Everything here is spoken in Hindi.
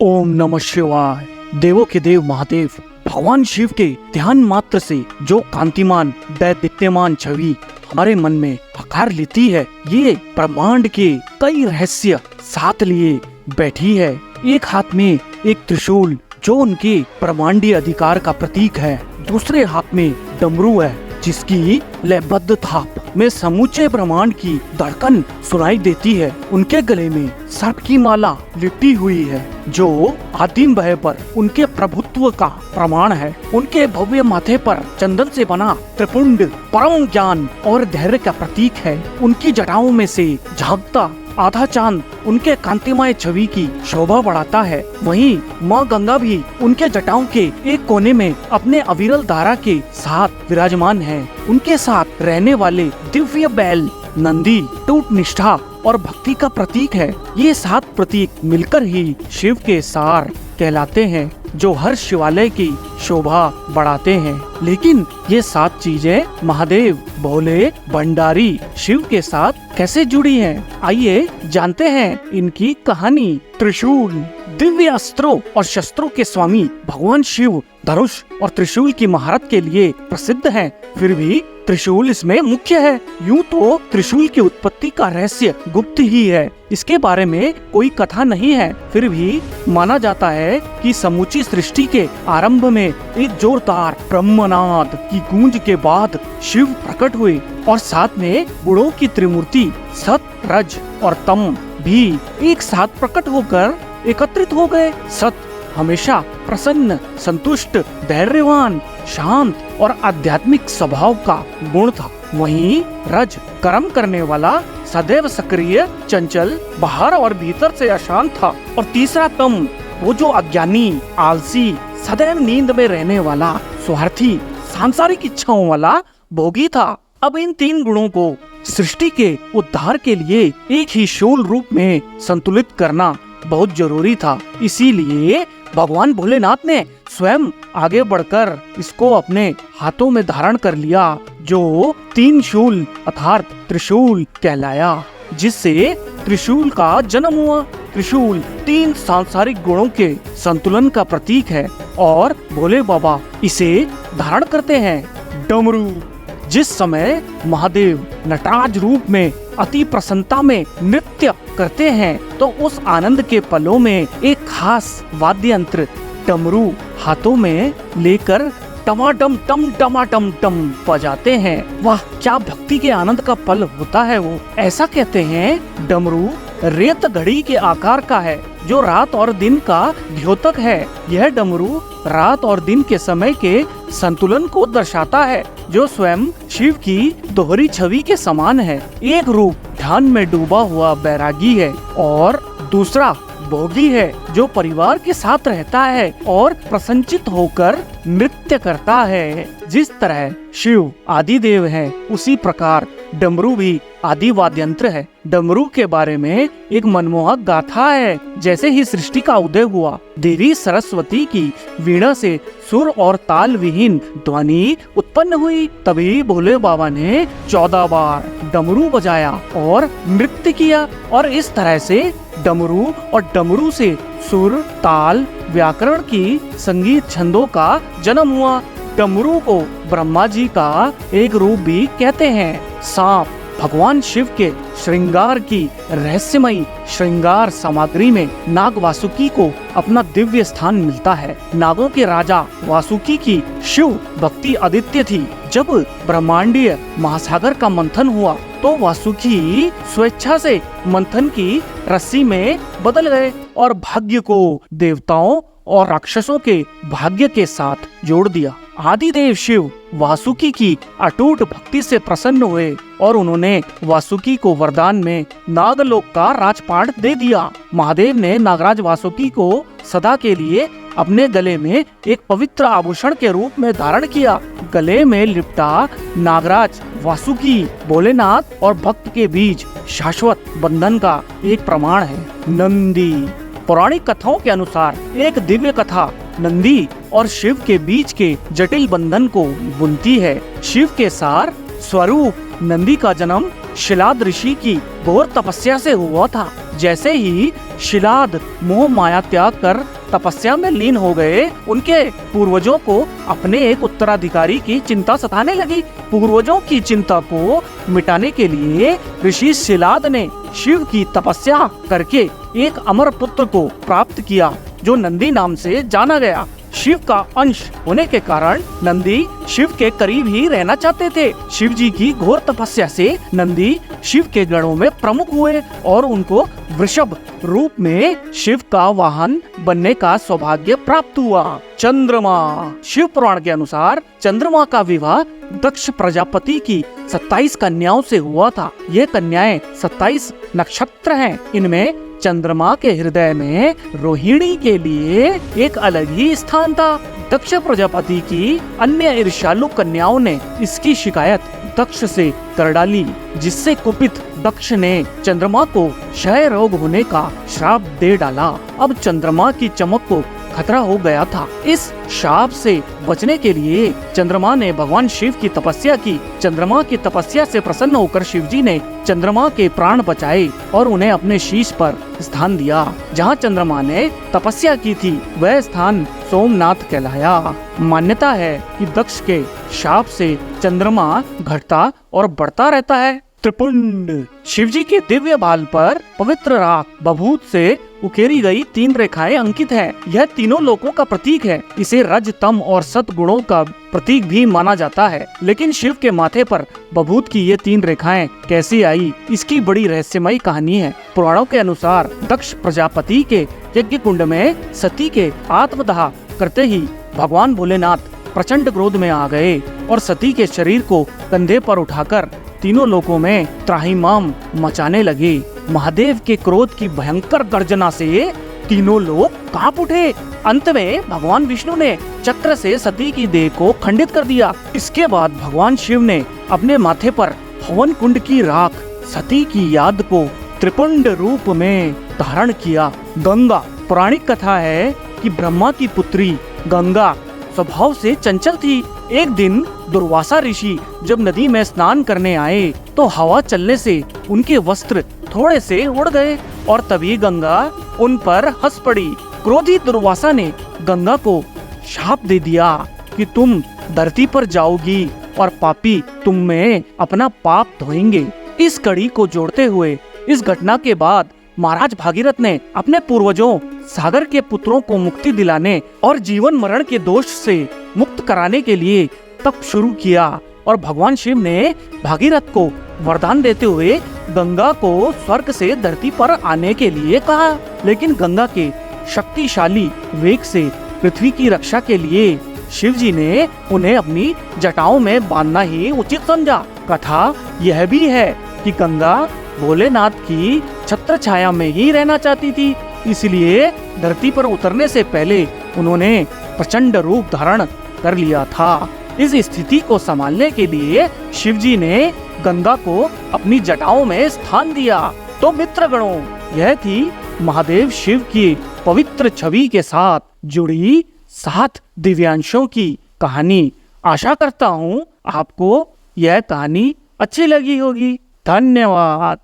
ओम नमः शिवाय। देवों के देव महादेव भगवान शिव के ध्यान मात्र से जो कांतिमान दैदीप्यमान छवि हमारे मन में आकार लेती है, ये ब्रह्मांड के कई रहस्य साथ लिए बैठी है। एक हाथ में एक त्रिशूल जो उनके ब्रह्मांडीय अधिकार का प्रतीक है, दूसरे हाथ में डमरू है जिसकी लयबद्ध थाप में समूचे ब्रह्मांड की धड़कन सुनाई देती है। उनके गले में सर्प की माला लिपटी हुई है जो आदिम भय पर उनके प्रभुत्व का प्रमाण है। उनके भव्य माथे पर चंदन से बना त्रिपुंड परम ज्ञान और धैर्य का प्रतीक है। उनकी जटाओं में से झांकता आधा चांद उनके कांतिमय छवि की शोभा बढ़ाता है। वहीं माँ गंगा भी उनके जटाओं के एक कोने में अपने अविरल धारा के साथ विराजमान है। उनके साथ रहने वाले दिव्य बैल नंदी टूट निष्ठा और भक्ति का प्रतीक है। ये 7 प्रतीक मिलकर ही शिव के सार कहलाते हैं जो हर शिवालय की शोभा बढ़ाते हैं। लेकिन ये 7 चीजें महादेव भोले भंडारी शिव के साथ कैसे जुड़ी हैं? आइए जानते हैं इनकी कहानी। त्रिशूल दिव्य अस्त्रों और शस्त्रों के स्वामी भगवान शिव धनुष और त्रिशूल की महारत के लिए प्रसिद्ध हैं। फिर भी त्रिशूल इसमें मुख्य है। यूं तो त्रिशूल की उत्पत्ति का रहस्य गुप्त ही है, इसके बारे में कोई कथा नहीं है। फिर भी माना जाता है कि समूची सृष्टि के आरंभ में एक जोरदार ब्रह्मनाद की गूंज के बाद शिव प्रकट हुए और साथ में गुणों की त्रिमूर्ति सत रज और तम भी एक साथ प्रकट होकर एकत्रित हो गए। सत हमेशा प्रसन्न, संतुष्ट, धैर्यवान, शांत और आध्यात्मिक स्वभाव का गुण था। वहीं रज कर्म करने वाला, सदैव सक्रिय, चंचल, बाहर और भीतर से अशांत था। और तीसरा तम, वो जो अज्ञानी, आलसी, सदैव नींद में रहने वाला, स्वार्थी, सांसारिक इच्छाओं वाला भोगी था। अब इन 3 गुणों को सृष्टि के उद्धार के लिए एक ही शूल रूप में संतुलित करना बहुत जरूरी था। इसीलिए भगवान भोलेनाथ ने स्वयं आगे बढ़कर इसको अपने हाथों में धारण कर लिया, जो 3 शूल अर्थात त्रिशूल कहलाया, जिससे त्रिशूल का जन्म हुआ। त्रिशूल 3 सांसारिक गुणों के संतुलन का प्रतीक है और भोले बाबा इसे धारण करते हैं। डमरू जिस समय महादेव नटराज रूप में अति प्रसन्नता में नृत्य करते हैं तो उस आनंद के पलों में एक खास वाद्य यंत्र डमरू हाथों में लेकर टमाटम टम टमाटम टम बजाते हैं। वाह, क्या भक्ति के आनंद का पल होता है वो। ऐसा कहते हैं डमरू रेत घड़ी के आकार का है जो रात और दिन का द्योतक है। यह डमरू रात और दिन के समय के संतुलन को दर्शाता है जो स्वयं शिव की दोहरी छवि के समान है। एक रूप ध्यान में डूबा हुआ बैरागी है और दूसरा भोगी है जो परिवार के साथ रहता है और प्रसन्नचित होकर नृत्य करता है। जिस तरह शिव आदि देव है, उसी प्रकार डमरू भी आदि वाद्य यंत्र है। डमरू के बारे में एक मनमोहक गाथा है। जैसे ही सृष्टि का उदय हुआ, देवी सरस्वती की वीणा से सुर और ताल विहीन ध्वनि उत्पन्न हुई। तभी भोले बाबा ने 14 बार डमरू बजाया और नृत्य किया और इस तरह से डमरू और डमरू से सुर, ताल, व्याकरण की संगीत छंदों का जन्म हुआ। डमरू को ब्रह्मा जी का एक रूप भी कहते हैं। सांप भगवान शिव के श्रृंगार की रहस्यमयी श्रृंगार सामग्री में नाग वासुकी को अपना दिव्य स्थान मिलता है। नागों के राजा वासुकी की शिव भक्ति अद्वितीय थी। जब ब्रह्मांडीय महासागर का मंथन हुआ तो वासुकी स्वेच्छा से मंथन की रस्सी में बदल गए और भाग्य को देवताओं और राक्षसों के भाग्य के साथ जोड़ दिया। आदिदेव शिव वासुकी की अटूट भक्ति से प्रसन्न हुए और उन्होंने वासुकी को वरदान में नागलोक का राजपाट दे दिया। महादेव ने नागराज वासुकी को सदा के लिए अपने गले में एक पवित्र आभूषण के रूप में धारण किया। गले में लिपटा नागराज वासुकी भोलेनाथ और भक्त के बीच शाश्वत बंधन का एक प्रमाण है। नंदी पौराणिक कथाओं के अनुसार एक दिव्य कथा नंदी और शिव के बीच के जटिल बंधन को बुनती है। शिव के सार स्वरूप नंदी का जन्म शिलाद ऋषि की घोर तपस्या से हुआ था। जैसे ही शिलाद मोह माया त्याग कर तपस्या में लीन हो गए, उनके पूर्वजों को अपने एक उत्तराधिकारी की चिंता सताने लगी। पूर्वजों की चिंता को मिटाने के लिए ऋषि शिलाद ने शिव की तपस्या करके एक अमर पुत्र को प्राप्त किया, जो नंदी नाम से जाना गया। शिव का अंश होने के कारण नंदी शिव के करीब ही रहना चाहते थे। शिव जी की घोर तपस्या से नंदी शिव के गणों में प्रमुख हुए और उनको वृषभ रूप में शिव का वाहन बनने का सौभाग्य प्राप्त हुआ। चंद्रमा। शिव पुराण के अनुसार चंद्रमा का विवाह दक्ष प्रजापति की 27 कन्याओं से हुआ था। ये कन्याएं 27 नक्षत्र हैं। इनमें चंद्रमा के हृदय में रोहिणी के लिए एक अलग ही स्थान था। दक्ष प्रजापति की अन्य ईर्ष्यालु कन्याओं ने इसकी शिकायत दक्ष से कर डाली, जिससे कुपित दक्ष ने चंद्रमा को क्षय रोग होने का श्राप दे डाला। अब चंद्रमा की चमक को खतरा हो गया था। इस शाप से बचने के लिए चंद्रमा ने भगवान शिव की तपस्या की। चंद्रमा की तपस्या से प्रसन्न होकर शिव जी ने चंद्रमा के प्राण बचाए और उन्हें अपने शीश पर स्थान दिया। जहाँ चंद्रमा ने तपस्या की थी, वह स्थान सोमनाथ कहलाया। मान्यता है कि दक्ष के शाप से चंद्रमा घटता और बढ़ता रहता है। त्रिपुंड। शिवजी के दिव्य बाल पर पवित्र राख बभूत से उकेरी गई 3 रेखाएं अंकित हैं। यह तीनों लोकों का प्रतीक है। इसे रज, तम और सत गुणों का प्रतीक भी माना जाता है। लेकिन शिव के माथे पर बभूत की ये 3 रेखाएं कैसे आई, इसकी बड़ी रहस्यमयी कहानी है। पुराणों के अनुसार दक्ष प्रजापति के यज्ञ कुंड में सती के आत्मदाह करते ही भगवान भोलेनाथ प्रचंड क्रोध में आ गए और सती के शरीर को कंधे पर उठाकर तीनों लोकों में त्राहिमाम मचाने लगे। महादेव के क्रोध की भयंकर गर्जना से तीनों लोग कांप उठे। अंत में भगवान विष्णु ने चक्र से सती की देह को खंडित कर दिया। इसके बाद भगवान शिव ने अपने माथे पर हवन कुंड की राख सती की याद को त्रिपुंड रूप में धारण किया। गंगा। पौराणिक कथा है कि ब्रह्मा की पुत्री गंगा स्वभाव से चंचल थी। एक दिन दुर्वासा ऋषि जब नदी में स्नान करने आए तो हवा चलने से उनके वस्त्र थोड़े से उड़ गए और तभी गंगा उन पर हंस पड़ी। क्रोधित दुर्वासा ने गंगा को शाप दे दिया कि तुम धरती पर जाओगी और पापी तुम में अपना पाप धोएंगे। इस कड़ी को जोड़ते हुए इस घटना के बाद महाराज भागीरथ ने अपने पूर्वजों सागर के पुत्रों को मुक्ति दिलाने और जीवन मरण के दोष से मुक्त कराने के लिए तप शुरू किया और भगवान शिव ने भागीरथ को वरदान देते हुए गंगा को स्वर्ग से धरती पर आने के लिए कहा। लेकिन गंगा के शक्तिशाली वेग से पृथ्वी की रक्षा के लिए शिव जी ने उन्हें अपनी जटाओं में बांधना ही उचित समझा। कथा यह भी है कि गंगा भोलेनाथ की छत्र छाया में ही रहना चाहती थी, इसलिए धरती पर उतरने से पहले उन्होंने प्रचंड रूप धारण कर लिया था। इस स्थिति को संभालने के लिए शिवजी ने गंगा को अपनी जटाओं में स्थान दिया। तो मित्रगणों, यह थी महादेव शिव की पवित्र छवि के साथ जुड़ी 7 दिव्यांशों की कहानी। आशा करता हूँ आपको यह कहानी अच्छी लगी होगी। धन्यवाद।